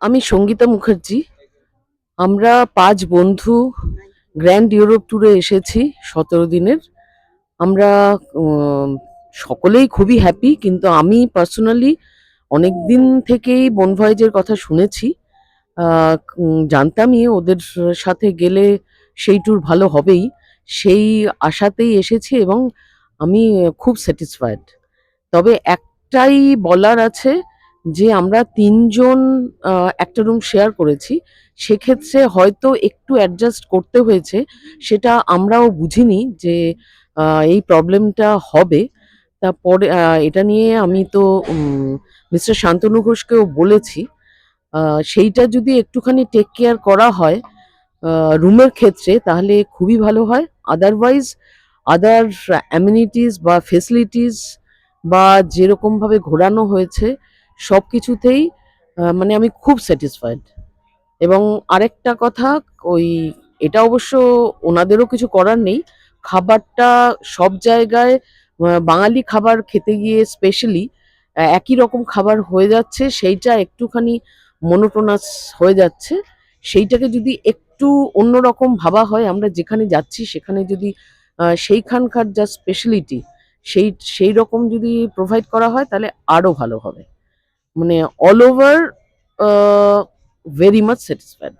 আমি সঙ্গীতা মুখার্জি। আমরা ৫ বন্ধু গ্র্যান্ড ইউরোপ ট্যুরে এসেছি ১৭ দিনের। আমরা উম সকলেই খুবই হ্যাপি। কিন্তু আমি পার্সোনালি অনেকদিন থেকেই বনভয়েজের কথা শুনেছি। আ জানতামই ওদের সাথে গেলে সেই ট্যুর ভালো হবেই। সেই আশাতেই এসেছি এবং আমি খুব স্যাটিসফাইড। তবে একটাই বলার আছে যে আমরা ৩ জন আ একটা রুম শেয়ার করেছি। সেক্ষেত্রে হয়তো একটু অ্যাডজাস্ট করতে হয়েছে। সেটা আমরাও বুঝিনি যে আ এই প্রবলেমটা হবে। তারপরে এটা নিয়ে আমি তো মিস্টার শান্তনু ঘোষকেও বলেছি। আ সেইটা যদি একটুখানি টেক কেয়ার করা হয় আ রুমের ক্ষেত্রে তাহলে খুবই ভালো হয়। আদারওয়াইজ আদার অ্যামেনিটিস বা ফেসিলিটিস বা যেরকমভাবে ঘোরানো হয়েছে সবকিছুতেই মানে আমি খুব স্যাটিসফাইড। এবং আরেকটা কথা, ওই এটা অবশ্য ওনাদেরও কিছু করার নেই। খাবারটা সব জায়গায় বাঙালি খাবার খেতে গিয়ে স্পেশালি একই রকম খাবার হয়ে যাচ্ছে, সেইটা একটুখানি monotonous হয়ে যাচ্ছে। সেইটাকে যদি একটু অন্যরকম ভাবা হয়, আমরা যেখানে যাচ্ছি সেখানে যদি সেইখানকার যা স্পেশালিটি সেইরকম যদি প্রোভাইড করা হয় তাহলে আরো ভালো হবে। মানে all over a very much satisfied.